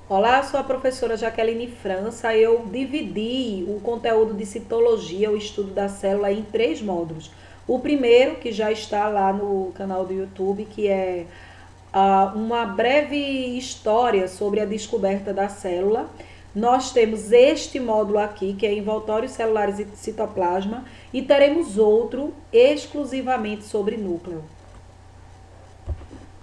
Olá, sou a professora Jaqueline França. Eu dividi o conteúdo de citologia, o estudo da célula, em 3 módulos. O primeiro, que já está lá no canal do YouTube, que é uma breve história sobre a descoberta da célula. Nós temos este módulo aqui, que é envoltórios celulares e citoplasma, e teremos outro exclusivamente sobre núcleo.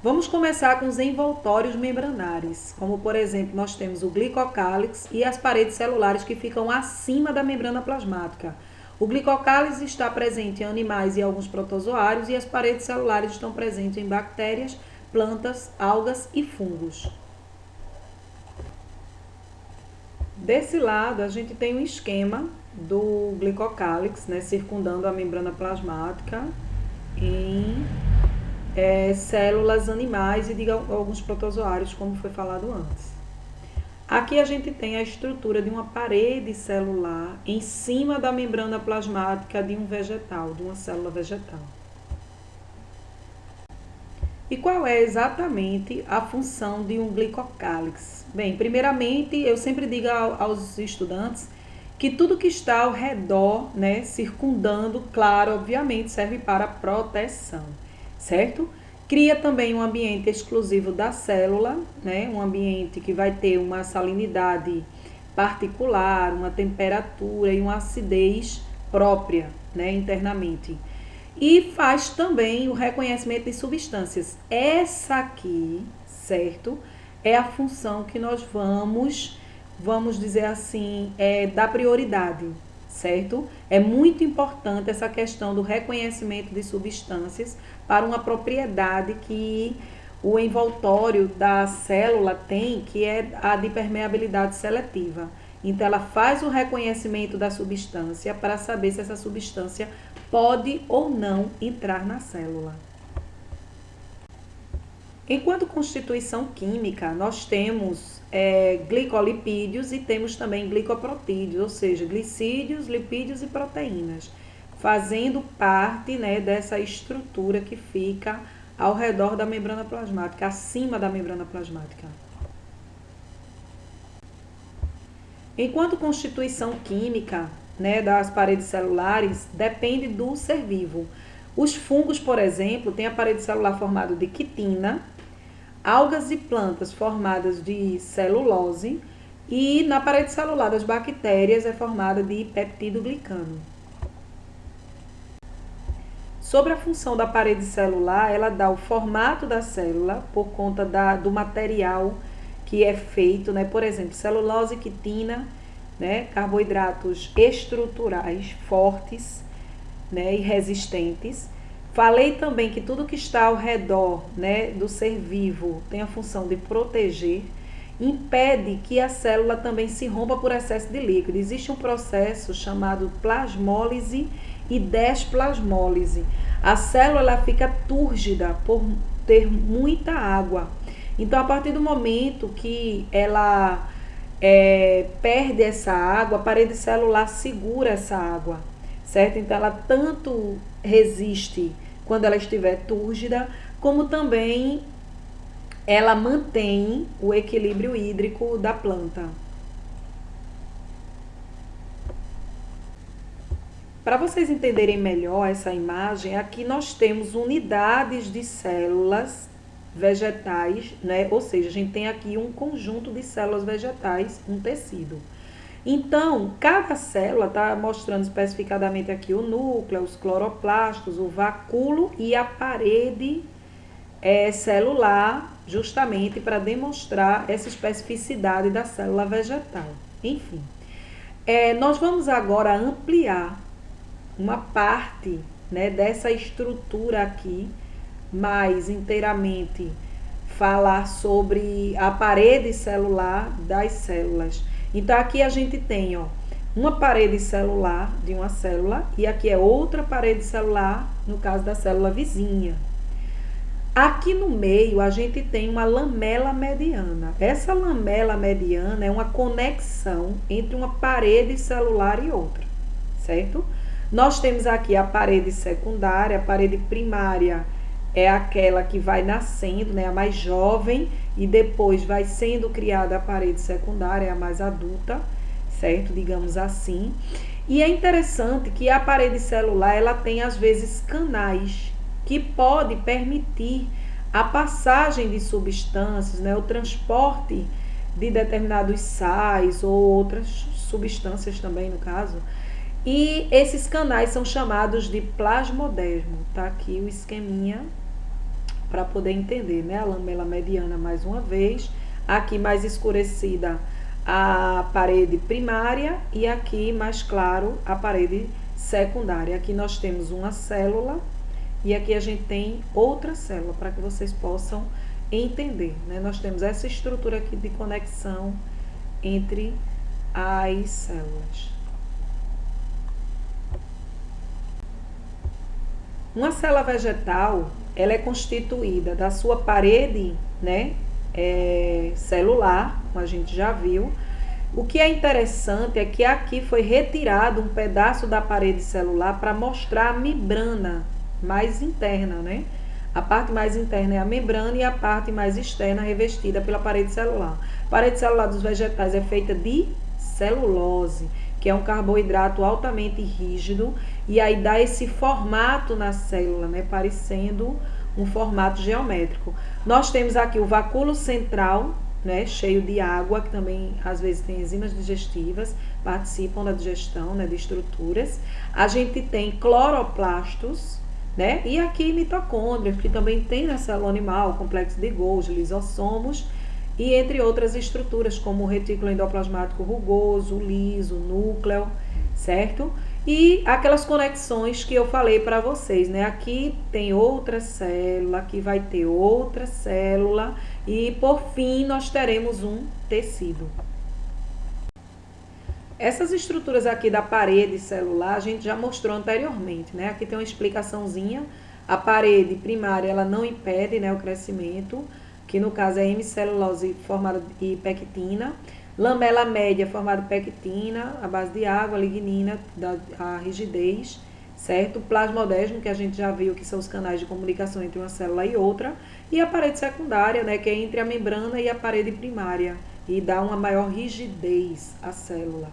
Vamos começar com os envoltórios membranares, como por exemplo, nós temos o glicocálix e as paredes celulares que ficam acima da membrana plasmática. O glicocálix está presente em animais e alguns protozoários e as paredes celulares estão presentes em bactérias, plantas, algas e fungos. Desse lado, a gente tem um esquema do glicocálix, circundando a membrana plasmática em células animais e de alguns protozoários, como foi falado antes. Aqui a gente tem a estrutura de uma parede celular em cima da membrana plasmática de um vegetal, de uma célula vegetal. E qual é exatamente a função de um glicocálix? Bem, primeiramente, eu sempre digo aos estudantes que tudo que está ao redor, circundando, claro, obviamente, serve para proteção, certo? Cria também um ambiente exclusivo da célula, um ambiente que vai ter uma salinidade particular, uma temperatura e uma acidez própria, internamente. E faz também o reconhecimento de substâncias. Essa aqui, certo? É a função que nós vamos dizer assim, dar prioridade, certo? É muito importante essa questão do reconhecimento de substâncias para uma propriedade que o envoltório da célula tem, que é a de permeabilidade seletiva. Então, ela faz o reconhecimento da substância para saber se essa substância pode ou não entrar na célula. Enquanto constituição química, nós temos glicolipídios e temos também glicoprotídeos, ou seja, glicídios, lipídios e proteínas, fazendo parte dessa estrutura que fica ao redor da membrana plasmática, acima da membrana plasmática. Enquanto constituição química das paredes celulares depende do ser vivo. Os fungos, por exemplo, têm a parede celular formada de quitina, algas e plantas formadas de celulose e na parede celular das bactérias é formada de peptidoglicano. Sobre a função da parede celular, ela dá o formato da célula por conta do material que é feito, por exemplo, celulose, quitina, carboidratos estruturais fortes, e resistentes. Falei também que tudo que está ao redor, do ser vivo tem a função de proteger, impede que a célula também se rompa por excesso de líquido. Existe um processo chamado plasmólise e desplasmólise. A célula ela fica túrgida por ter muita água. Então, a partir do momento que ela perde essa água, a parede celular segura essa água, certo? Então, ela tanto resiste quando ela estiver túrgida, como também ela mantém o equilíbrio hídrico da planta. Para vocês entenderem melhor essa imagem, aqui nós temos unidades de células vegetais, ou seja, a gente tem aqui um conjunto de células vegetais, um tecido. Então, cada célula está mostrando especificadamente aqui o núcleo, os cloroplastos, o vacúolo e a parede celular, justamente para demonstrar essa especificidade da célula vegetal. Enfim, nós vamos agora ampliar uma parte dessa estrutura aqui, mais inteiramente falar sobre a parede celular das células. Então, aqui a gente tem uma parede celular de uma célula e aqui é outra parede celular, no caso da célula vizinha. Aqui no meio a gente tem uma lamela mediana. Essa lamela mediana é uma conexão entre uma parede celular e outra, certo? Nós temos aqui a parede secundária, a parede primária é aquela que vai nascendo, a mais jovem, e depois vai sendo criada a parede secundária, a mais adulta, certo? Digamos assim. E é interessante que a parede celular, ela tem às vezes canais que pode permitir a passagem de substâncias, né, o transporte de determinados sais ou outras substâncias também, no caso. E esses canais são chamados de plasmodesmo. Tá aqui o esqueminha para poder entender, né? A lamela mediana mais uma vez, aqui mais escurecida a parede primária e aqui mais claro a parede secundária. Aqui nós temos uma célula e aqui a gente tem outra célula para que vocês possam entender, né? Nós temos essa estrutura aqui de conexão entre as células. Uma célula vegetal, ela é constituída da sua parede, né, celular, como a gente já viu. O que é interessante é que aqui foi retirado um pedaço da parede celular para mostrar a membrana mais interna, né? A parte mais interna é a membrana e a parte mais externa revestida pela parede celular. A parede celular dos vegetais é feita de celulose, que é um carboidrato altamente rígido, e aí dá esse formato na célula, né, parecendo um formato geométrico. Nós temos aqui o vacúolo central, né, cheio de água, que também às vezes tem enzimas digestivas, participam da digestão, né, de estruturas. A gente tem cloroplastos, né, e aqui mitocôndrias, que também tem na célula animal, complexo de Golgi, lisossomos, e entre outras estruturas, como o retículo endoplasmático rugoso, liso, núcleo, certo? E aquelas conexões que eu falei para vocês, né? Aqui tem outra célula, aqui vai ter outra célula e por fim nós teremos um tecido. Essas estruturas aqui da parede celular a gente já mostrou anteriormente, né? Aqui tem uma explicaçãozinha. A parede primária ela não impede, né, o crescimento, que no caso é hemicelulose formada de pectina. Lamela média formada de pectina, a base de água, lignina, a rigidez, certo? Plasmodesmo, que a gente já viu que são os canais de comunicação entre uma célula e outra. E a parede secundária, né, que é entre a membrana e a parede primária, e dá uma maior rigidez à célula.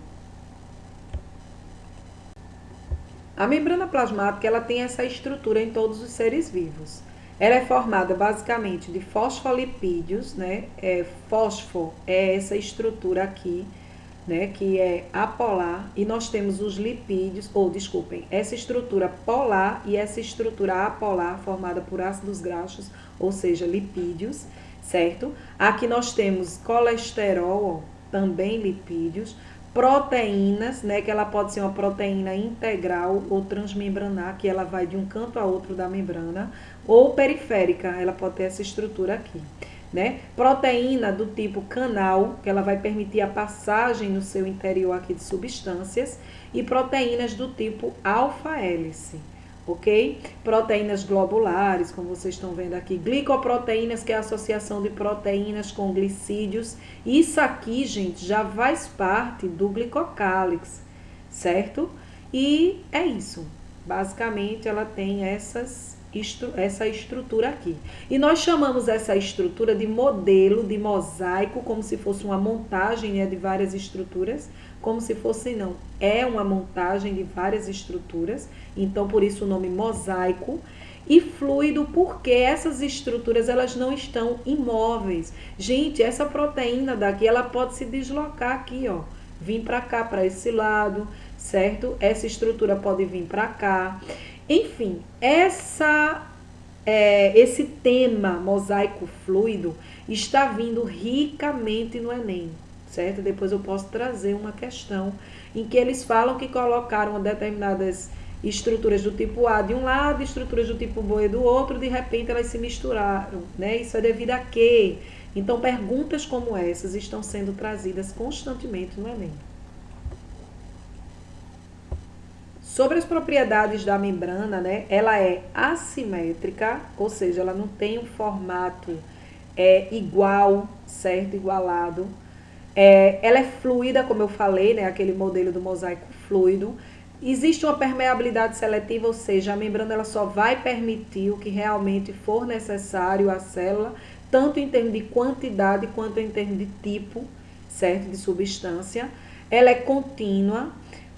A membrana plasmática, ela tem essa estrutura em todos os seres vivos. Ela é formada basicamente de fosfolipídios, né? Fósforo é essa estrutura aqui, né? Que é apolar. E nós temos os lipídios, essa estrutura polar e essa estrutura apolar formada por ácidos graxos, ou seja, lipídios, certo? Aqui nós temos colesterol, também lipídios. Proteínas, né, que ela pode ser uma proteína integral ou transmembranar, que ela vai de um canto a outro da membrana, ou periférica, ela pode ter essa estrutura aqui, né? Proteína do tipo canal, que ela vai permitir a passagem no seu interior aqui de substâncias, e proteínas do tipo alfa-hélice, ok? Proteínas globulares, como vocês estão vendo aqui, glicoproteínas, que é a associação de proteínas com glicídios. Isso aqui, gente, já faz parte do glicocálix, certo? E é isso. Basicamente, ela tem essa estrutura aqui. E nós chamamos essa estrutura de modelo de mosaico, como se fosse uma montagem, né, de várias estruturas, como se fosse, não, é uma montagem de várias estruturas, então por isso o nome mosaico. E fluido, porque essas estruturas elas não estão imóveis. Gente, essa proteína daqui, ela pode se deslocar aqui, ó, vir para cá, para esse lado, certo? Essa estrutura pode vir para cá. Enfim, esse tema mosaico fluido está vindo ricamente no Enem, certo? Depois eu posso trazer uma questão em que eles falam que colocaram determinadas estruturas do tipo A de um lado, estruturas do tipo B do outro, de repente elas se misturaram, né? Isso é devido a quê? Então, perguntas como essas estão sendo trazidas constantemente no Enem. Sobre as propriedades da membrana, né? Ela é assimétrica, ou seja, ela não tem um formato igual, certo? Igualado. Ela é fluida, como eu falei, né? Aquele modelo do mosaico fluido. Existe uma permeabilidade seletiva, ou seja, a membrana ela só vai permitir o que realmente for necessário à célula, tanto em termos de quantidade quanto em termos de tipo, certo? De substância. Ela é contínua,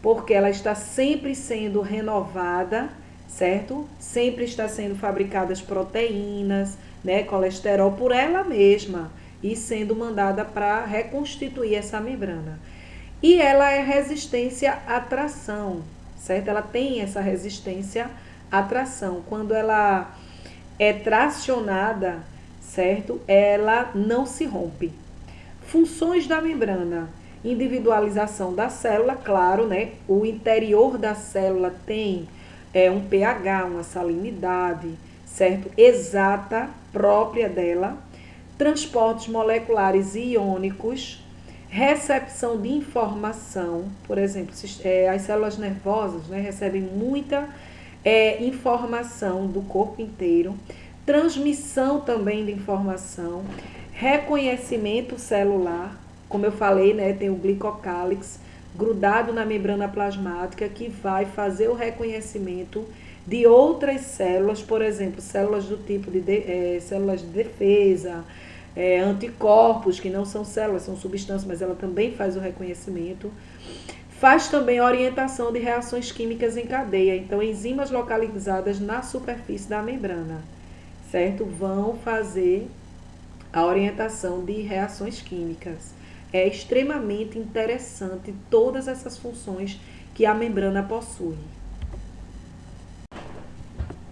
porque ela está sempre sendo renovada, certo? Sempre está sendo fabricadas proteínas, né, colesterol por ela mesma e sendo mandada para reconstituir essa membrana. E ela é resistência à tração, certo? Ela tem essa resistência à tração. Quando ela é tracionada, certo? Ela não se rompe. Funções da membrana: individualização da célula, claro, né? O interior da célula tem um pH, uma salinidade, certo? Exata, própria dela. Transportes moleculares e iônicos, recepção de informação, por exemplo, as células nervosas, né, recebem muita informação do corpo inteiro, transmissão também de informação, reconhecimento celular, como eu falei, né, tem o glicocálix grudado na membrana plasmática que vai fazer o reconhecimento de outras células, por exemplo, células do tipo de células de defesa, anticorpos, que não são células, são substâncias, mas ela também faz o reconhecimento. Faz também orientação de reações químicas em cadeia, então enzimas localizadas na superfície da membrana, certo? Vão fazer a orientação de reações químicas. É extremamente interessante todas essas funções que a membrana possui.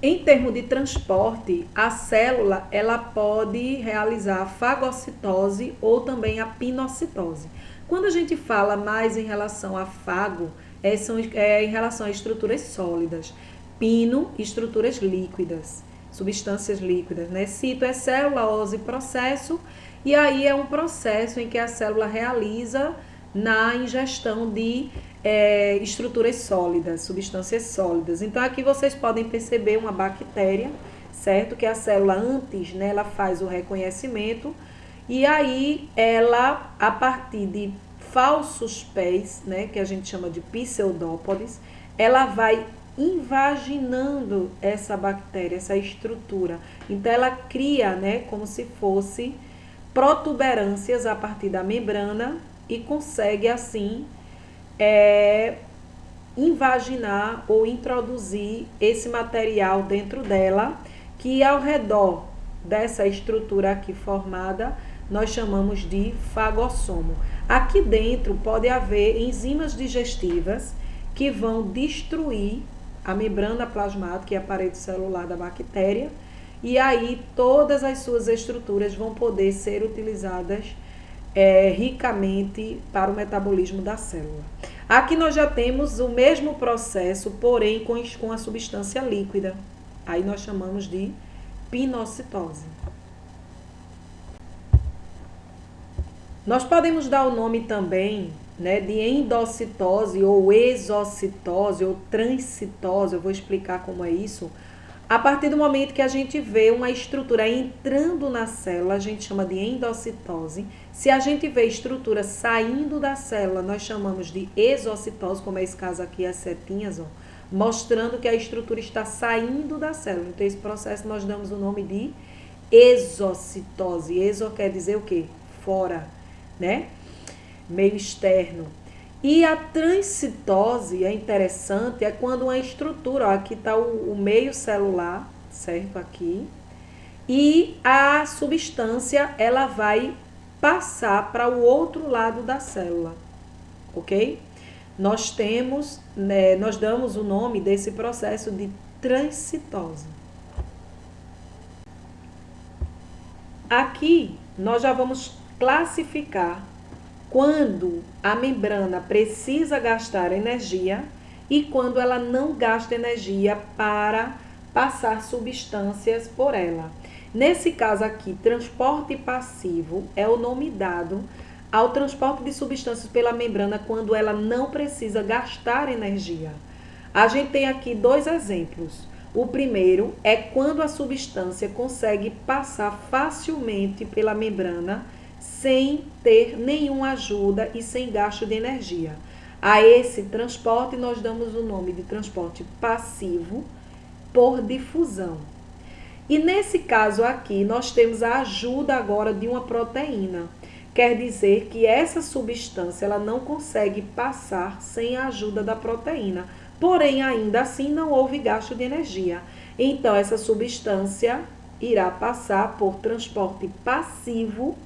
Em termos de transporte, a célula ela pode realizar a fagocitose ou também a pinocitose. Quando a gente fala mais em relação a fago, em relação a estruturas sólidas. Pino, estruturas líquidas, substâncias líquidas, né? Cito é célula, ose, processo, e aí é um processo em que a célula realiza na ingestão de estruturas sólidas, substâncias sólidas. Então aqui vocês podem perceber uma bactéria, certo? Que a célula antes, né, ela faz o reconhecimento e aí ela, a partir de falsos pés, né, que a gente chama de pseudópodes, ela vai invaginando essa bactéria, essa estrutura. Então ela cria, né, como se fosse protuberâncias a partir da membrana e consegue assim invaginar ou introduzir esse material dentro dela, que ao redor dessa estrutura aqui formada, nós chamamos de fagossomo. Aqui dentro pode haver enzimas digestivas que vão destruir a membrana plasmática e a parede celular da bactéria, e aí todas as suas estruturas vão poder ser utilizadas ricamente para o metabolismo da célula. Aqui nós já temos o mesmo processo, porém com a substância líquida. Aí nós chamamos de pinocitose. Nós podemos dar o nome também, né, de endocitose ou exocitose ou transcitose, eu vou explicar como é isso. A partir do momento que a gente vê uma estrutura entrando na célula, a gente chama de endocitose. Se a gente vê estrutura saindo da célula, nós chamamos de exocitose, como é esse caso aqui, as setinhas, ó, mostrando que a estrutura está saindo da célula. Então, esse processo nós damos o nome de exocitose. Exo quer dizer o quê? Fora, né? Meio externo. E a transcitose é interessante, é quando uma estrutura, ó, aqui está o meio celular, certo? Aqui. E a substância, ela vai passar para o outro lado da célula, ok? Nós temos, né, nós damos o nome desse processo de transcitose. Aqui, nós já vamos classificar quando a membrana precisa gastar energia e quando ela não gasta energia para passar substâncias por ela. Nesse caso aqui, transporte passivo é o nome dado ao transporte de substâncias pela membrana quando ela não precisa gastar energia. A gente tem aqui dois exemplos. O primeiro é quando a substância consegue passar facilmente pela membrana sem ter nenhuma ajuda e sem gasto de energia. A esse transporte nós damos o nome de transporte passivo por difusão. E nesse caso aqui, nós temos a ajuda agora de uma proteína. Quer dizer que essa substância ela não consegue passar sem a ajuda da proteína. Porém, ainda assim, não houve gasto de energia. Então, essa substância irá passar por transporte passivo,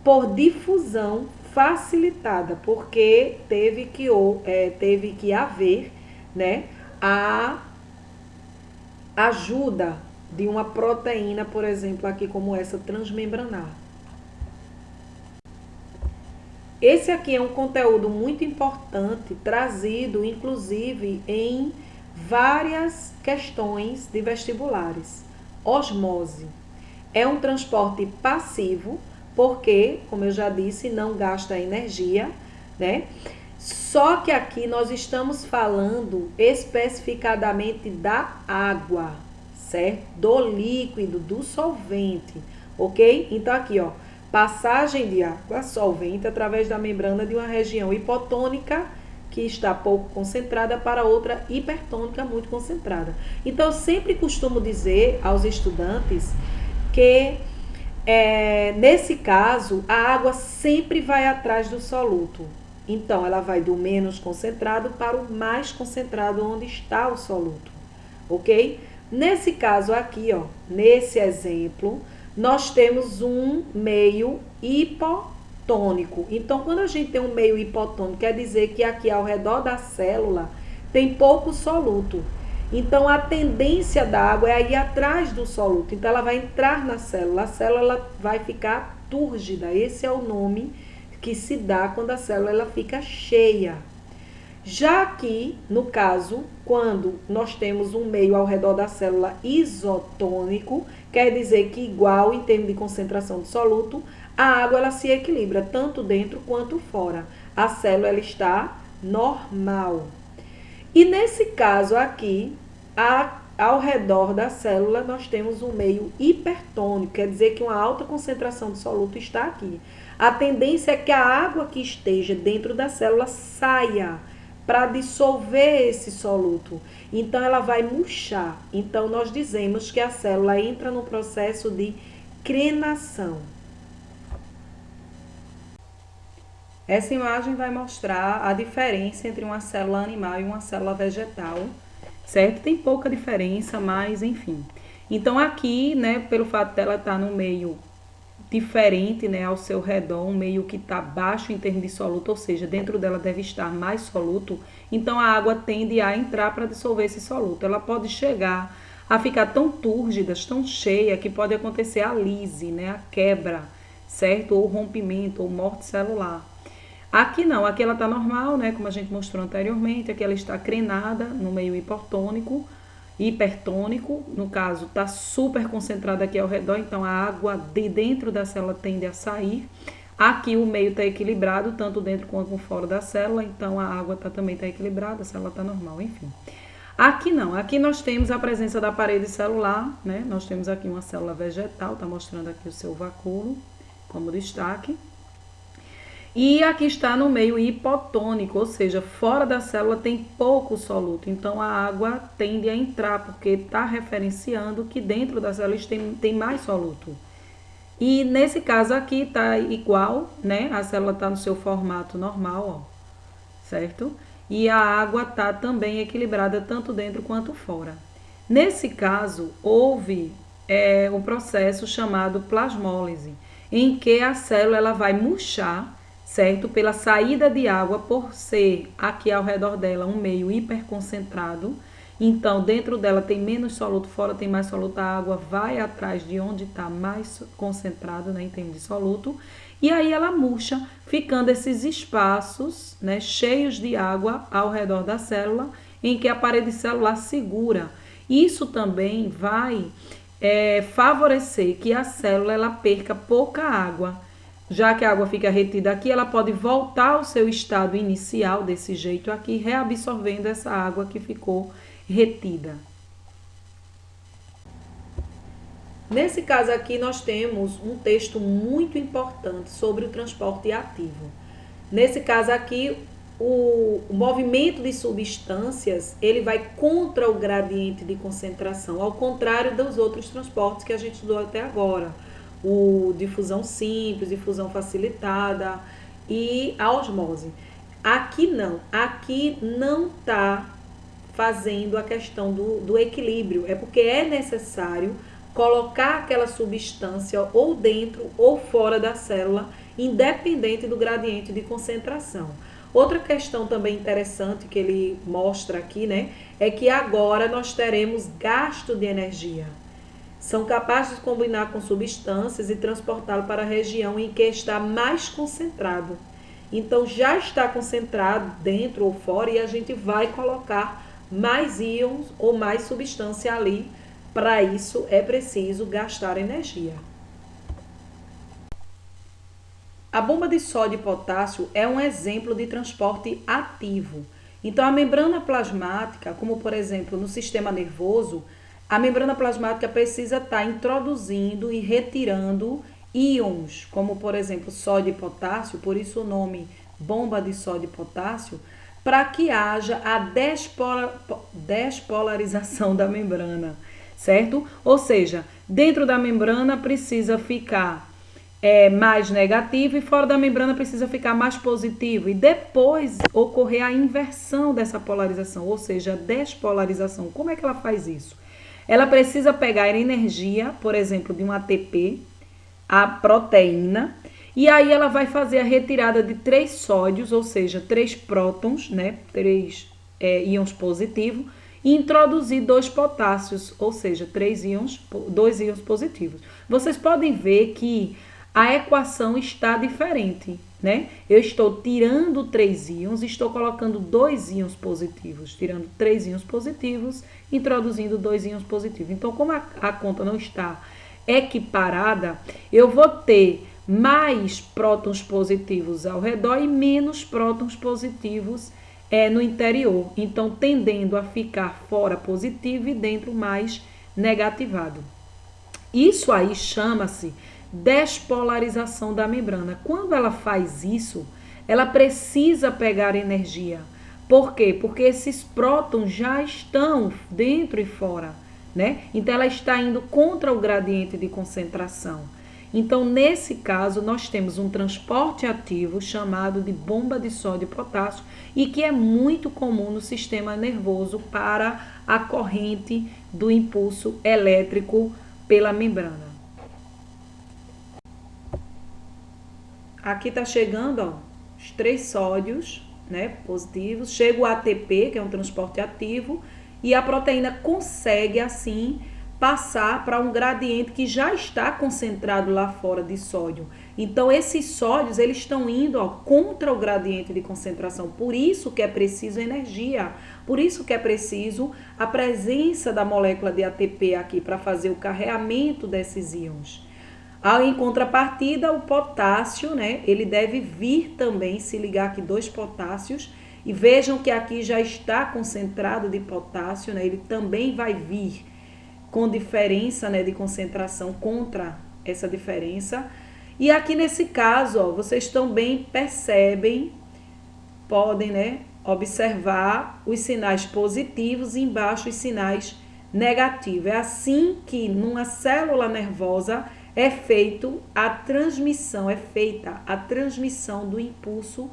por difusão facilitada, porque teve que haver, né, a ajuda de uma proteína, por exemplo, aqui como essa transmembranar. Esse aqui é um conteúdo muito importante, trazido inclusive em várias questões de vestibulares. Osmose é um transporte passivo, porque, como eu já disse, não gasta energia, né? Só que aqui nós estamos falando especificadamente da água, certo? Do líquido, do solvente, ok? Então aqui, ó, passagem de água solvente através da membrana de uma região hipotônica que está pouco concentrada para outra hipertônica muito concentrada. Então, eu sempre costumo dizer aos estudantes que, nesse caso, a água sempre vai atrás do soluto. Então, ela vai do menos concentrado para o mais concentrado onde está o soluto, ok? Nesse caso aqui, ó, nesse exemplo, nós temos um meio hipotônico. Então, quando a gente tem um meio hipotônico, quer dizer que aqui ao redor da célula tem pouco soluto. Então, a tendência da água é ir atrás do soluto. Então, ela vai entrar na célula. A célula ela vai ficar túrgida. Esse é o nome que se dá quando a célula ela fica cheia. Já aqui, no caso, quando nós temos um meio ao redor da célula isotônico, quer dizer que igual em termos de concentração de soluto, a água ela se equilibra tanto dentro quanto fora. A célula ela está normal. E nesse caso aqui, ao redor da célula, nós temos um meio hipertônico, quer dizer que uma alta concentração de soluto está aqui. A tendência é que a água que esteja dentro da célula saia para dissolver esse soluto. Então, ela vai murchar. Então, nós dizemos que a célula entra no processo de crenação. Essa imagem vai mostrar a diferença entre uma célula animal e uma célula vegetal, certo? Tem pouca diferença, mas enfim. Então, aqui, né, pelo fato dela estar no meio diferente, né, ao seu redor, um meio que está baixo em termos de soluto, ou seja, dentro dela deve estar mais soluto, então a água tende a entrar para dissolver esse soluto. Ela pode chegar a ficar tão túrgida, tão cheia, que pode acontecer a lise, né, a quebra, certo? Ou rompimento, ou morte celular. Aqui não, aqui ela está normal, né, como a gente mostrou anteriormente, aqui ela está crenada no meio hipertônico, no caso, está super concentrada aqui ao redor, então a água de dentro da célula tende a sair. Aqui o meio está equilibrado, tanto dentro quanto fora da célula, então a água também está equilibrada, a célula está normal, enfim. Aqui não, aqui nós temos a presença da parede celular, né? Nós temos aqui uma célula vegetal, está mostrando aqui o seu vacúolo como destaque. E aqui está no meio hipotônico, ou seja, fora da célula tem pouco soluto. Então, a água tende a entrar, porque está referenciando que dentro da célula tem mais soluto. E nesse caso aqui está igual, né? A célula está no seu formato normal, ó, certo? E a água está também equilibrada tanto dentro quanto fora. Nesse caso, houve um processo chamado plasmólise, em que a célula ela vai murchar, certo? Pela saída de água, por ser aqui ao redor dela um meio hiperconcentrado. Então, dentro dela tem menos soluto, fora tem mais soluto, a água vai atrás de onde está mais concentrado, né, em termos de soluto. E aí ela murcha, ficando esses espaços, né, cheios de água ao redor da célula, em que a parede celular segura. Isso também vai favorecer que a célula ela perca pouca água. Já que a água fica retida aqui, ela pode voltar ao seu estado inicial desse jeito aqui, reabsorvendo essa água que ficou retida. Nesse caso aqui, nós temos um texto muito importante sobre o transporte ativo. Nesse caso aqui, o movimento de substâncias, ele vai contra o gradiente de concentração, ao contrário dos outros transportes que a gente estudou até agora. O difusão simples, difusão facilitada e a osmose. Aqui não está fazendo a questão do equilíbrio, é porque é necessário colocar aquela substância ou dentro ou fora da célula, independente do gradiente de concentração. Outra questão também interessante que ele mostra aqui, né, é que agora nós teremos gasto de energia. São capazes de combinar com substâncias e transportá-lo para a região em que está mais concentrado. Então já está concentrado dentro ou fora e a gente vai colocar mais íons ou mais substância ali. Para isso é preciso gastar energia. A bomba de sódio e potássio é um exemplo de transporte ativo. Então, a membrana plasmática, como por exemplo no sistema nervoso, a membrana plasmática precisa estar introduzindo e retirando íons, como por exemplo sódio e potássio, por isso o nome bomba de sódio e potássio, para que haja a despolarização da membrana, certo? Ou seja, dentro da membrana precisa ficar mais negativo e fora da membrana precisa ficar mais positivo e depois ocorrer a inversão dessa polarização, ou seja, a despolarização. Como é que ela faz isso? Ela precisa pegar energia, por exemplo, de um ATP, a proteína, e aí ela vai fazer a retirada de 3 sódios, ou seja, 3 prótons, né, 3 íons positivos, e introduzir 2 potássios, ou seja, 2 íons positivos. Vocês podem ver que a equação está diferente, né? Eu estou tirando 3 íons, estou colocando 2 íons positivos, tirando 3 íons positivos, introduzindo 2 íons positivos. Então, como a conta não está equiparada, eu vou ter mais prótons positivos ao redor e menos prótons positivos no interior. Então, tendendo a ficar fora positivo e dentro mais negativado. Isso aí chama-se despolarização da membrana. Quando ela faz isso, ela precisa pegar energia. Por quê? Porque esses prótons já estão dentro e fora, né? Então, ela está indo contra o gradiente de concentração. Então, nesse caso, nós temos um transporte ativo chamado de bomba de sódio e potássio e que é muito comum no sistema nervoso para a corrente do impulso elétrico pela membrana. Aqui está chegando, ó, os 3 sódios, né, positivos, chega o ATP, que é um transporte ativo, e a proteína consegue, assim, passar para um gradiente que já está concentrado lá fora de sódio. Então, esses sódios, eles estão indo, ó, contra o gradiente de concentração. Por isso que é preciso energia, por isso que é preciso a presença da molécula de ATP aqui para fazer o carreamento desses íons. Em contrapartida, o potássio, né, ele deve vir também, se ligar aqui 2 potássios, e vejam que aqui já está concentrado de potássio, né, ele também vai vir com diferença, né, de concentração contra essa diferença. E aqui nesse caso, ó, vocês também percebem, podem, né, observar os sinais positivos e embaixo os sinais negativos. É assim que numa célula nervosa é feita a transmissão do impulso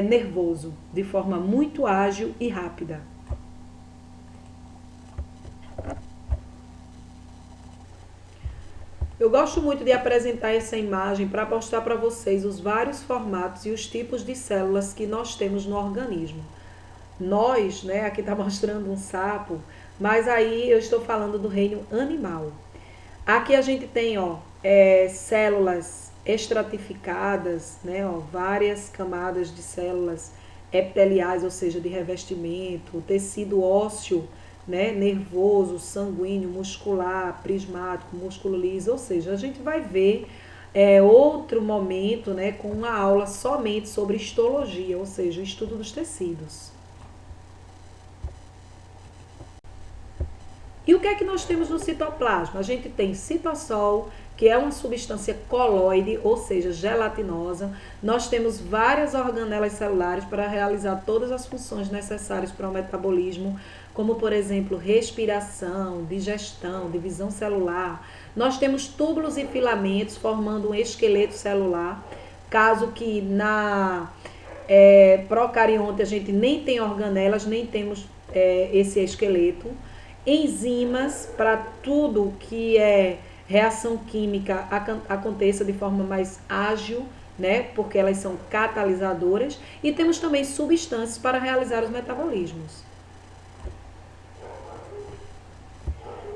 nervoso de forma muito ágil e rápida. Eu gosto muito de apresentar essa imagem para mostrar para vocês os vários formatos e os tipos de células que nós temos no organismo. Nós, né, aqui está mostrando um sapo, mas aí eu estou falando do reino animal. Aqui a gente tem, ó, células estratificadas, né, ó, várias camadas de células epiteliais, ou seja, de revestimento, tecido ósseo, né, nervoso, sanguíneo, muscular, prismático, músculo liso, ou seja, a gente vai ver outro momento, né, com uma aula somente sobre histologia, ou seja, o estudo dos tecidos. E o que é que nós temos no citoplasma? A gente tem citossol, que é uma substância coloide, ou seja, gelatinosa. Nós temos várias organelas celulares para realizar todas as funções necessárias para o metabolismo, como, por exemplo, respiração, digestão, divisão celular. Nós temos túbulos e filamentos formando um esqueleto celular, caso que na procarionte a gente nem tem organelas, nem temos esse esqueleto. Enzimas para tudo que é reação química aconteça de forma mais ágil, né? Porque elas são catalisadoras. E temos também substâncias para realizar os metabolismos.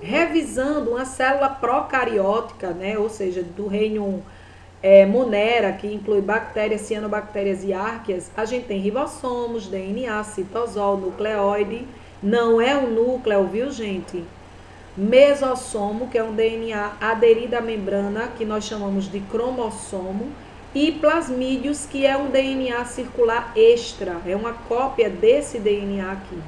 Revisando uma célula procariótica, né? Ou seja, do reino Monera, que inclui bactérias, cianobactérias e árqueas, a gente tem ribossomos, DNA, citosol, nucleóide. Não é um núcleo, viu, gente? Mesossomo, que é um DNA aderido à membrana, que nós chamamos de cromossomo, e plasmídeos, que é um DNA circular extra, é uma cópia desse DNA aqui.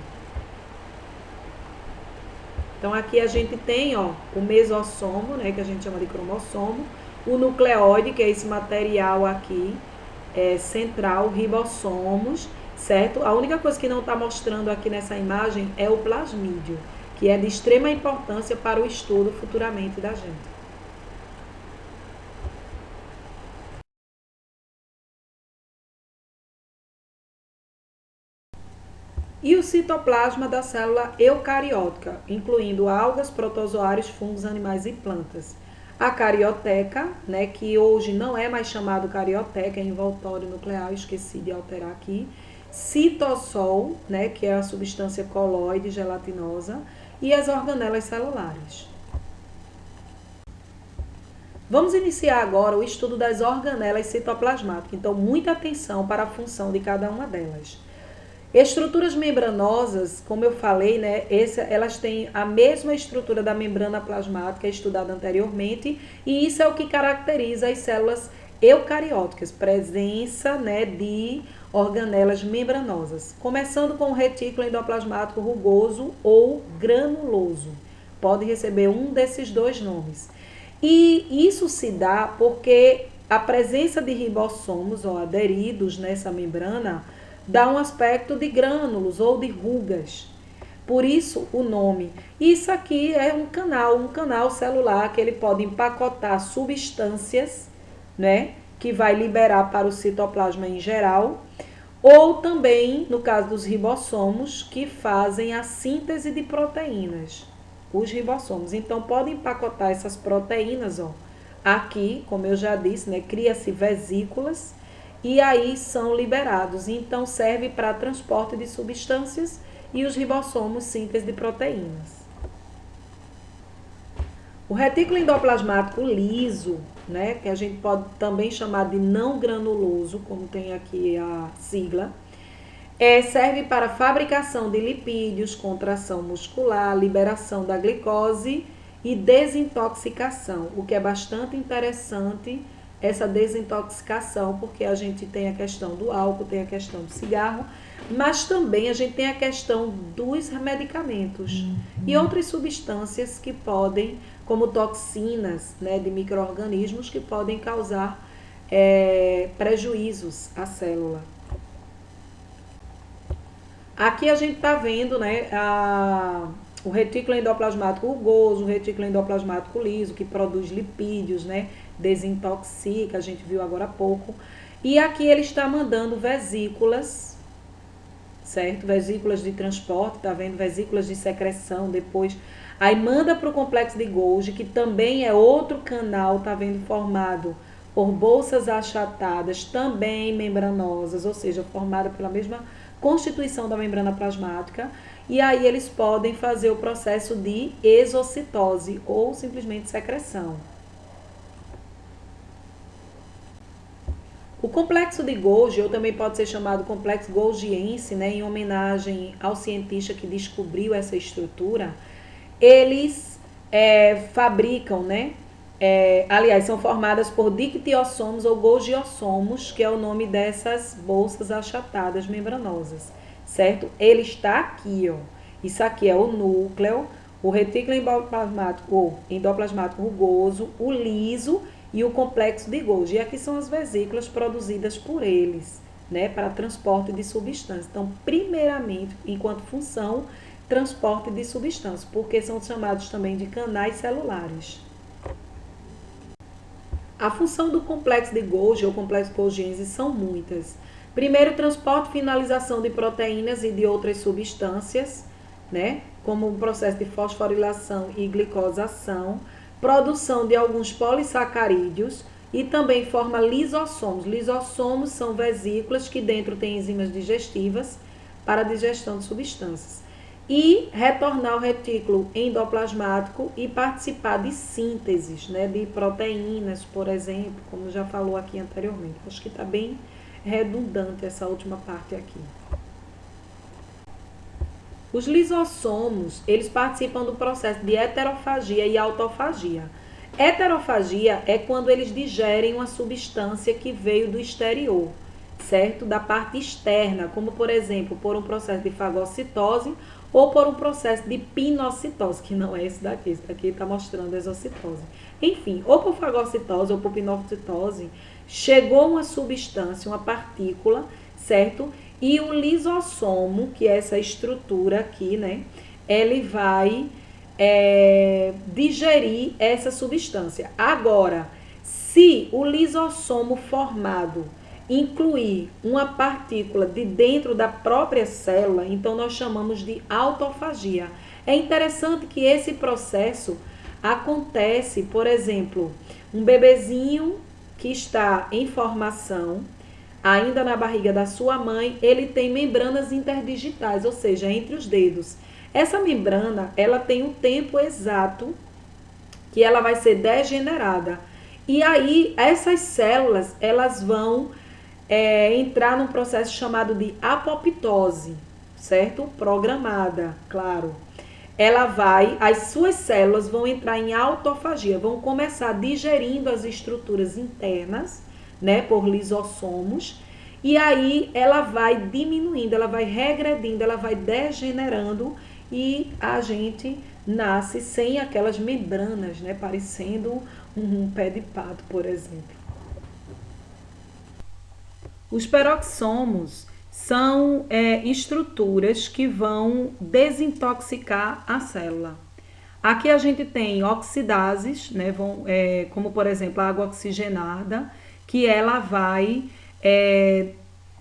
Então, aqui a gente tem, ó, o mesossomo, né, que a gente chama de cromossomo, o nucleóide, que é esse material aqui, central, ribossomos, certo? A única coisa que não está mostrando aqui nessa imagem é o plasmídio, que é de extrema importância para o estudo futuramente da gente. E o citoplasma da célula eucariótica, incluindo algas, protozoários, fungos, animais e plantas. A carioteca, né, que hoje não é mais chamado carioteca, é envoltório nuclear, esqueci de alterar aqui. Citossol, né, que é a substância coloide gelatinosa, e as organelas celulares. Vamos iniciar agora o estudo das organelas citoplasmáticas. Então, muita atenção para a função de cada uma delas. Estruturas membranosas, como eu falei, né, elas têm a mesma estrutura da membrana plasmática estudada anteriormente, e isso é o que caracteriza as células eucarióticas, presença, né, de organelas membranosas. Começando com o retículo endoplasmático rugoso ou granuloso. Pode receber um desses dois nomes. E isso se dá porque a presença de ribossomos, ó, aderidos nessa membrana, dá um aspecto de grânulos ou de rugas. Por isso o nome. Isso aqui é um canal celular que ele pode empacotar substâncias, né, que vai liberar para o citoplasma em geral, ou também, no caso dos ribossomos, que fazem a síntese de proteínas. Os ribossomos. Então, podem empacotar essas proteínas, ó. Aqui, como eu já disse, né, cria-se vesículas e aí são liberados. Então, serve para transporte de substâncias e os ribossomos, síntese de proteínas. O retículo endoplasmático liso, né, que a gente pode também chamar de não granuloso, como tem aqui a sigla, serve para fabricação de lipídios, contração muscular, liberação da glicose e desintoxicação, o que é bastante interessante, essa desintoxicação, porque a gente tem a questão do álcool, tem a questão do cigarro, mas também a gente tem a questão dos medicamentos e outras substâncias que podem, como toxinas, né, de micro-organismos que podem causar prejuízos à célula. Aqui a gente está vendo, né, o retículo endoplasmático rugoso, o retículo endoplasmático liso, que produz lipídios, né, desintoxica, a gente viu agora há pouco. E aqui ele está mandando vesículas, certo? Vesículas de transporte, tá vendo? Vesículas de secreção, depois. Aí manda para o complexo de Golgi, que também é outro canal, tá vendo? Formado por bolsas achatadas, também membranosas, ou seja, formada pela mesma constituição da membrana plasmática, e aí eles podem fazer o processo de exocitose ou simplesmente secreção. O complexo de Golgi, ou também pode ser chamado complexo golgiense, né, em homenagem ao cientista que descobriu essa estrutura, eles fabricam, né, aliás, são formadas por dictiossomos ou golgiossomos, que é o nome dessas bolsas achatadas membranosas, certo? Ele está aqui, ó. Isso aqui é o núcleo, o retículo endoplasmático rugoso, o liso e o complexo de Golgi. E aqui são as vesículas produzidas por eles, né, para transporte de substâncias. Então, primeiramente, enquanto função, transporte de substâncias, porque são chamados também de canais celulares. A função do complexo de Golgi ou complexo Golgiense são muitas. Primeiro, transporte e finalização de proteínas e de outras substâncias, né, como o processo de fosforilação e glicosação, produção de alguns polissacarídeos e também forma lisossomos. Lisossomos são vesículas que dentro têm enzimas digestivas para a digestão de substâncias. E retornar ao retículo endoplasmático e participar de sínteses, né, de proteínas, por exemplo, como já falou aqui anteriormente. Acho que está bem redundante essa última parte aqui. Os lisossomos, eles participam do processo de heterofagia e autofagia. Heterofagia é quando eles digerem uma substância que veio do exterior, certo? Da parte externa, como por exemplo, por um processo de fagocitose ou por um processo de pinocitose, que não é esse daqui está mostrando a exocitose. Enfim, ou por fagocitose ou por pinocitose, chegou uma substância, uma partícula, certo? E o lisossomo, que é essa estrutura aqui, né? Ele vai digerir essa substância. Agora, se o lisossomo formado incluir uma partícula de dentro da própria célula, então nós chamamos de autofagia. É interessante que esse processo acontece, por exemplo, um bebezinho que está em formação, ainda na barriga da sua mãe, ele tem membranas interdigitais, ou seja, entre os dedos. Essa membrana, ela tem um tempo exato que ela vai ser degenerada. E aí, essas células, elas vão entrar num processo chamado de apoptose, certo? Programada, claro. As suas células vão entrar em autofagia, vão começar digerindo as estruturas internas, né, por lisossomos, e aí ela vai diminuindo, ela vai regredindo, ela vai degenerando e a gente nasce sem aquelas membranas, né, parecendo um pé de pato, por exemplo. Os peroxomos são estruturas que vão desintoxicar a célula. Aqui a gente tem oxidases, né, como por exemplo a água oxigenada, que ela vai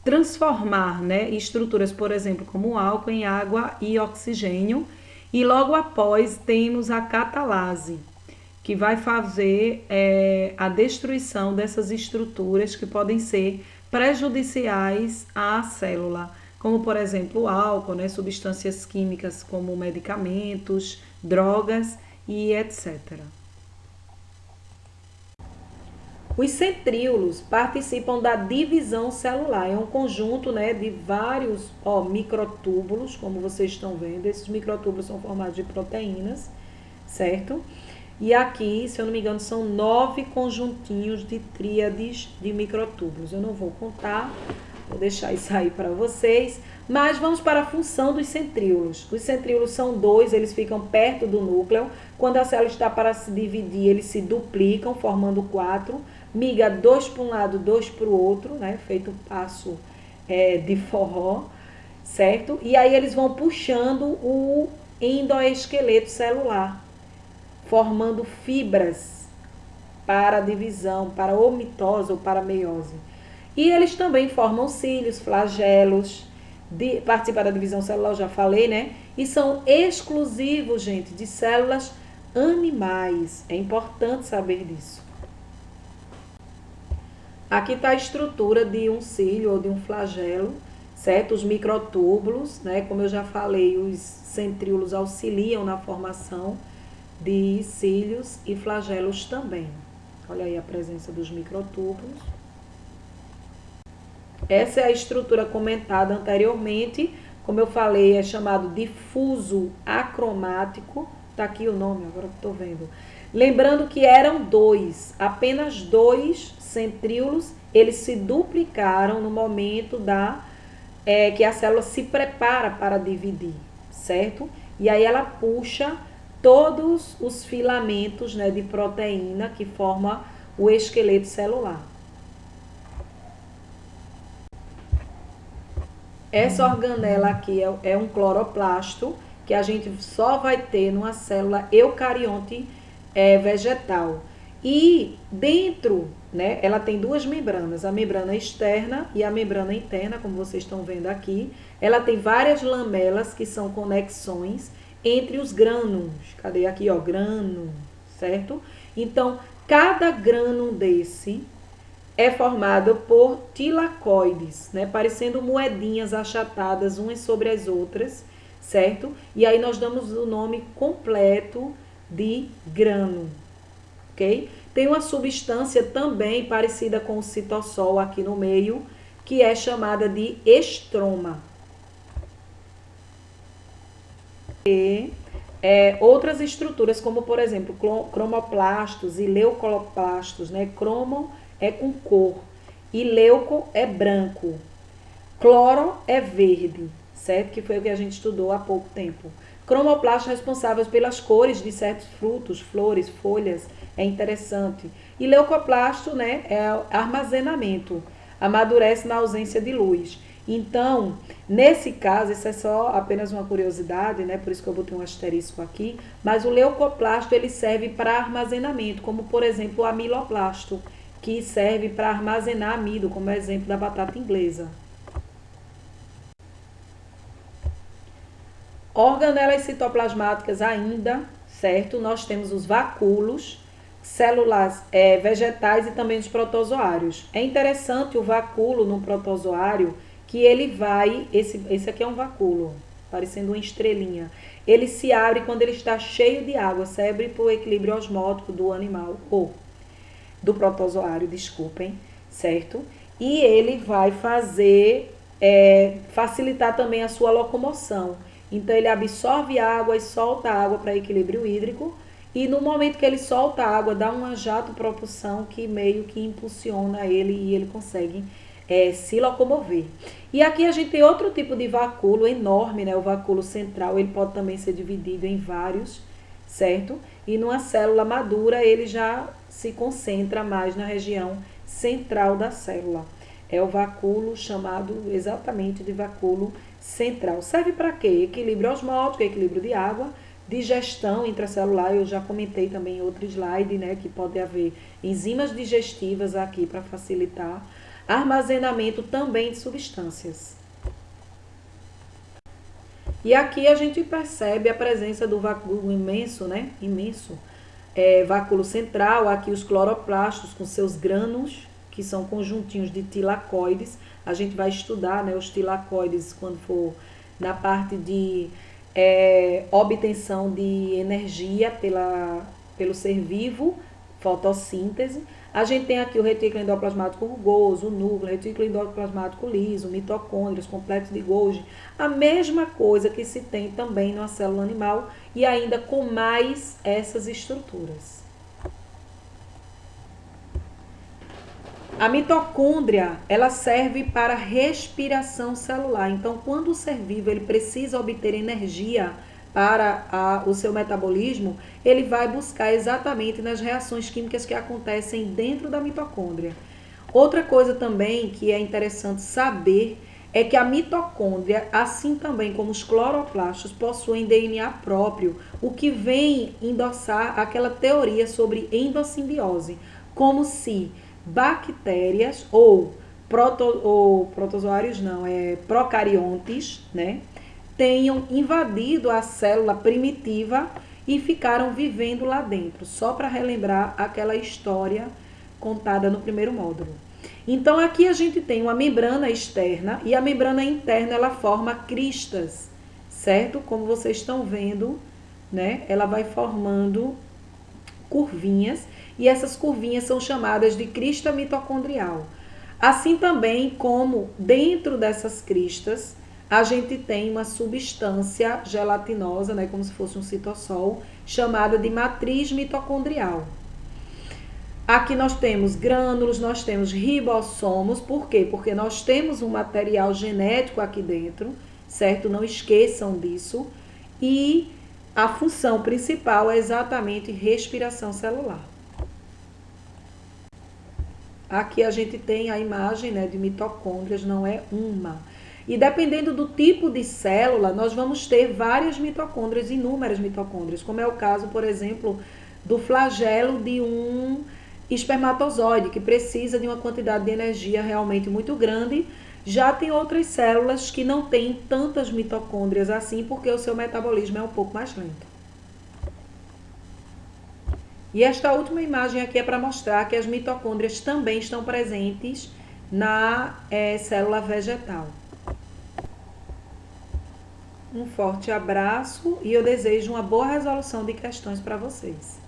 transformar, né, estruturas, por exemplo, como álcool em água e oxigênio. E logo após temos a catalase, que vai fazer a destruição dessas estruturas que podem ser prejudiciais à célula, como por exemplo o álcool, né, substâncias químicas como medicamentos, drogas e etc. Os centríolos participam da divisão celular, é um conjunto, né, de vários microtúbulos, como vocês estão vendo. Esses microtúbulos são formados de proteínas, certo? E aqui, se eu não me engano, são 9 conjuntinhos de tríades de microtúbulos. Eu não vou contar, vou deixar isso aí para vocês. Mas vamos para a função dos centríolos. Os centríolos são 2, eles ficam perto do núcleo. Quando a célula está para se dividir, eles se duplicam, formando 4. Miga 2 para um lado, 2 para o outro, né? Feito um passo de forró, certo? E aí eles vão puxando o endoesqueleto celular, formando fibras para a divisão, para a mitose ou para a meiose. E eles também formam cílios, flagelos, participam da divisão celular, eu já falei, né? E são exclusivos, gente, de células animais. É importante saber disso. Aqui está a estrutura de um cílio ou de um flagelo, certo? Os microtúbulos, né? Como eu já falei, os centríolos auxiliam na formação de cílios e flagelos também. Olha aí a presença dos microtúbulos. Essa é a estrutura comentada anteriormente. Como eu falei, é chamado difuso acromático. Tá aqui o nome, agora que estou vendo. Lembrando que eram 2, apenas 2 centríolos, eles se duplicaram no momento que a célula se prepara para dividir, certo? E aí ela puxa todos os filamentos, né, de proteína que forma o esqueleto celular. Essa organela aqui é um cloroplasto, que a gente só vai ter numa célula eucarionte vegetal. E dentro, né, ela tem duas membranas, a membrana externa e a membrana interna, como vocês estão vendo aqui. Ela tem várias lamelas, que são conexões entre os grânulos. Cadê aqui, ó, grânulo, certo? Então, cada grânulo desse é formado por tilacoides, né, parecendo moedinhas achatadas umas sobre as outras, certo? E aí nós damos o nome completo de grânulo, ok? Tem uma substância também parecida com o citossol aqui no meio, que é chamada de estroma. E outras estruturas, como por exemplo, cromoplastos e leucoplastos, né? Cromo é com cor e leuco é branco. Cloro é verde, certo? Que foi o que a gente estudou há pouco tempo. Cromoplastos responsáveis pelas cores de certos frutos, flores, folhas, é interessante. E leucoplasto, né, é armazenamento, amadurece na ausência de luz. Então, nesse caso, isso é só apenas uma curiosidade, né, por isso que eu botei um asterisco aqui, mas o leucoplasto ele serve para armazenamento, como por exemplo o amiloplasto, que serve para armazenar amido, como é exemplo da batata inglesa. Organelas citoplasmáticas ainda, certo? Nós temos os vacúolos, células vegetais e também os protozoários. É interessante o vacúolo no protozoário, que ele vai, esse aqui é um vacúolo, parecendo uma estrelinha. Ele se abre quando ele está cheio de água, serve para o equilíbrio osmótico do animal, ou do protozoário, desculpem, certo? E ele vai facilitar também a sua locomoção. Então, ele absorve água e solta água para equilíbrio hídrico. E no momento que ele solta a água, dá uma jato-propulsão que meio que impulsiona ele e ele consegue se locomover. E aqui a gente tem outro tipo de vacúolo enorme, né? O vacúolo central, ele pode também ser dividido em vários, certo? E numa célula madura, ele já se concentra mais na região central da célula. É o vacúolo chamado exatamente de vacúolo central. Serve para quê? Equilíbrio osmótico, equilíbrio de água, digestão intracelular. Eu já comentei também em outro slide, né, que pode haver enzimas digestivas aqui para facilitar. Armazenamento também de substâncias. E aqui a gente percebe a presença do vacúolo imenso, né? Imenso. Vacúolo central, aqui os cloroplastos com seus grânulos, que são conjuntinhos de tilacoides. A gente vai estudar, né, os tilacoides quando for na parte de obtenção de energia pelo ser vivo, fotossíntese. A gente tem aqui o retículo endoplasmático rugoso, o núcleo, o retículo endoplasmático liso, mitocôndrios, complexo de Golgi. A mesma coisa que se tem também numa célula animal e ainda com mais essas estruturas. A mitocôndria, ela serve para respiração celular. Então, quando o ser vivo ele precisa obter energia para o seu metabolismo, ele vai buscar exatamente nas reações químicas que acontecem dentro da mitocôndria. Outra coisa também que é interessante saber é que a mitocôndria, assim também como os cloroplastos, possuem DNA próprio, o que vem endossar aquela teoria sobre endossimbiose, como se bactérias ou protozoários não, procariontes, né, tenham invadido a célula primitiva e ficaram vivendo lá dentro, só para relembrar aquela história contada no primeiro módulo. Então, aqui a gente tem uma membrana externa e a membrana interna, ela forma cristas, certo? Como vocês estão vendo, né? Ela vai formando curvinhas e essas curvinhas são chamadas de crista mitocondrial. Assim também como dentro dessas cristas, a gente tem uma substância gelatinosa, né, como se fosse um citossol, chamada de matriz mitocondrial. Aqui nós temos grânulos, nós temos ribossomos. Por quê? Porque nós temos um material genético aqui dentro, certo? Não esqueçam disso. E a função principal é exatamente respiração celular. Aqui a gente tem a imagem, né, de mitocôndrias, não é uma. E dependendo do tipo de célula, nós vamos ter várias mitocôndrias, inúmeras mitocôndrias, como é o caso, por exemplo, do flagelo de um espermatozoide, que precisa de uma quantidade de energia realmente muito grande. Já tem outras células que não têm tantas mitocôndrias assim, porque o seu metabolismo é um pouco mais lento. E esta última imagem aqui é para mostrar que as mitocôndrias também estão presentes na célula vegetal. Um forte abraço e eu desejo uma boa resolução de questões para vocês.